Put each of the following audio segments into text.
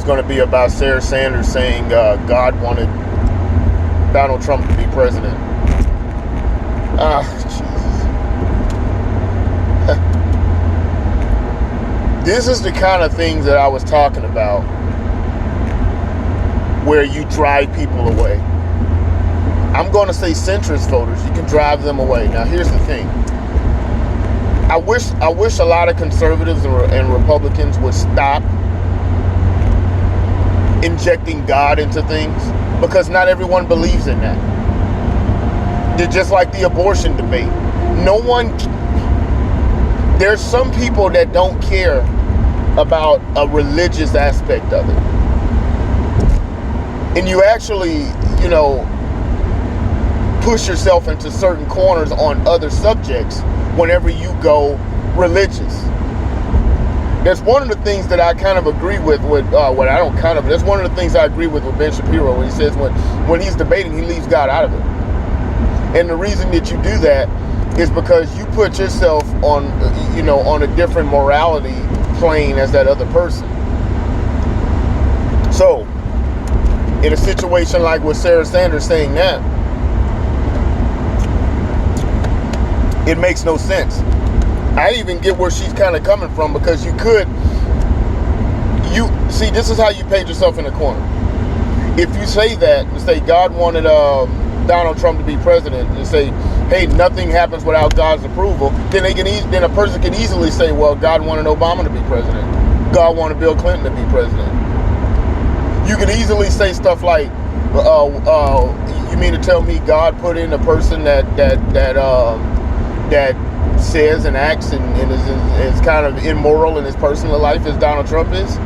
going to be about Sarah Sanders saying God wanted Donald Trump to be president. Ah, Jesus. This is the kind of things that I was talking about, where you drive people away. I'm going to say centrist voters, you can drive them away. Now, here's the thing. I wish a lot of conservatives and Republicans would stop injecting God into things, because not everyone believes in that. They're just like the abortion debate. There's some people that don't care about a religious aspect of it. And you actually, push yourself into certain corners on other subjects whenever you go religious. That's one of the things that I kind of agree with that's one of the things I agree with Ben Shapiro, when he says when he's debating, he leaves God out of it. And the reason that you do that is because you put yourself on a different morality plane as that other person. So, in a situation like with Sarah Sanders saying that, it makes no sense. I even get where she's kind of coming from, because this is how you paint yourself in a corner. If you say that, and say God wanted Donald Trump to be president, and say, hey, nothing happens without God's approval, then a person can easily say, well, God wanted Obama to be president. God wanted Bill Clinton to be president. You could easily say stuff like, you mean to tell me God put in a person that says and acts and is kind of immoral in his personal life as Donald Trump is?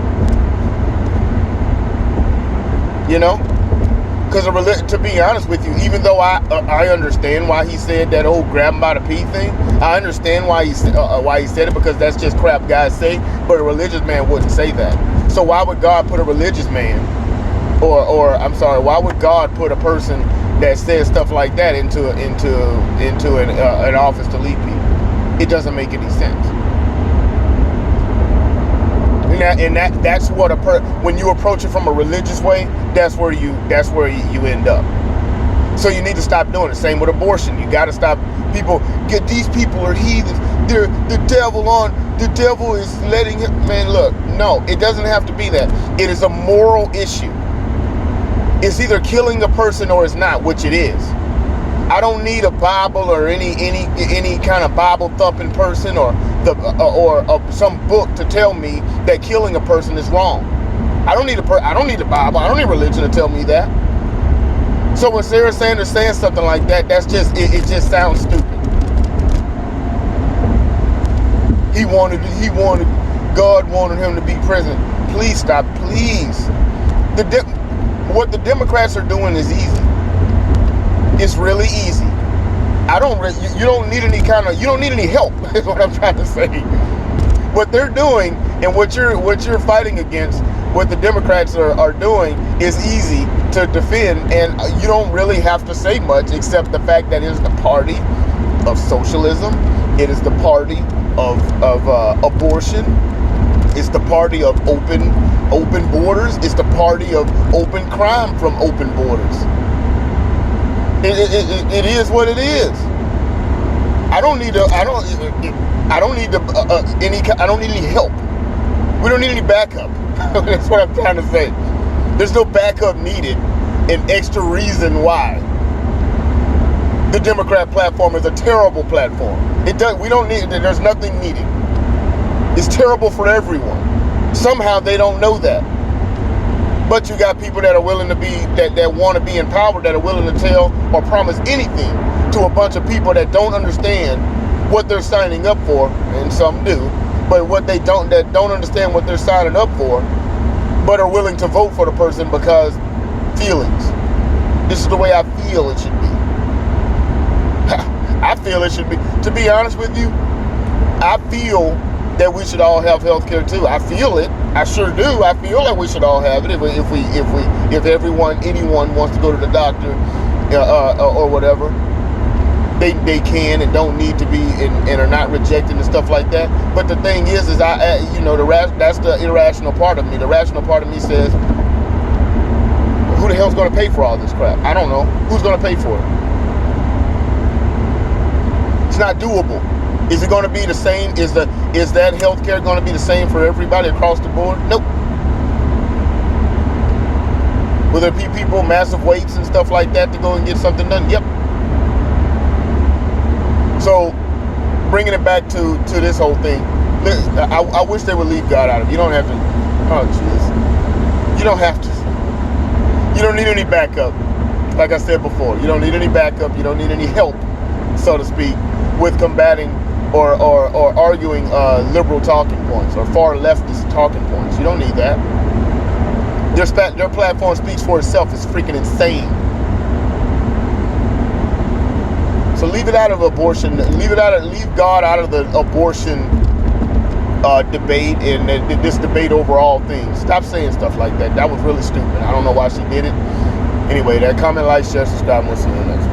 Because to be honest with you, even though I understand why he said that old grab him by the pee thing, I understand why he said it, because that's just crap guys say, but a religious man wouldn't say that. So why would God put a religious man, why would God put a person that says stuff like that into an office to lead people? It doesn't make any sense. And that's what when you approach it from a religious way, that's where you end up. So you need to stop doing it. Same with abortion. You got to stop these people are heathens. They're the devil is letting him. Man, look, no, it doesn't have to be that. It is a moral issue. It's either killing a person or it's not, which it is. I don't need a Bible or any kind of Bible thumping person or some book to tell me that killing a person is wrong. I don't need a Bible. I don't need religion to tell me that. So when Sarah Sanders saying something like that, it just sounds stupid. God wanted him to be president. Please stop, please. What the Democrats are doing is easy. It's really easy. You don't need any help, is what I'm trying to say. What they're doing and what you're fighting against, what the Democrats are doing, is easy to defend, and you don't really have to say much except the fact that it is the party of socialism, it is the party of abortion, it's the party of open borders, it's the party of open crime from open borders. It is what it is. I don't need any help. We don't need any backup. That's what I'm trying to say. There's no backup needed, and extra reason why. The Democrat platform is a terrible platform. There's nothing needed. It's terrible for everyone. Somehow they don't know that. But you got people that are willing to that want to be in power, that are willing to tell or promise anything to a bunch of people that don't understand what they're signing up for, and some do, but that don't understand what they're signing up for, but are willing to vote for the person because feelings. This is the way I feel it should be. I feel it should be. To be honest with you, I feel that we should all have health care too. I feel it. I sure do. I feel that we should all have it if anyone wants to go to the doctor or whatever. they can and don't need to be and are not rejecting and stuff like that. But the thing is that's the irrational part of me. The rational part of me says, who the hell's going to pay for all this crap? I don't know. Who's going to pay for it? It's not doable. Is it going to be the same? Is that healthcare going to be the same for everybody across the board? Nope. Will there be people, massive waits and stuff like that to go and get something done? Yep. So, bringing it back to this whole thing, I wish they would leave God out of it. You don't have to. Oh, jeez. You don't have to. You don't need any backup. Like I said before, you don't need any backup. You don't need any help, so to speak, with combating or arguing liberal talking points or far leftist talking points. You don't need that. Their platform speaks for itself. It's freaking insane. So leave it out of abortion. Leave God out of the abortion debate and this debate over all things. Stop saying stuff like that. That was really stupid. I don't know why she did it. Anyway, that comment, like, share, subscribe. We'll see you next time.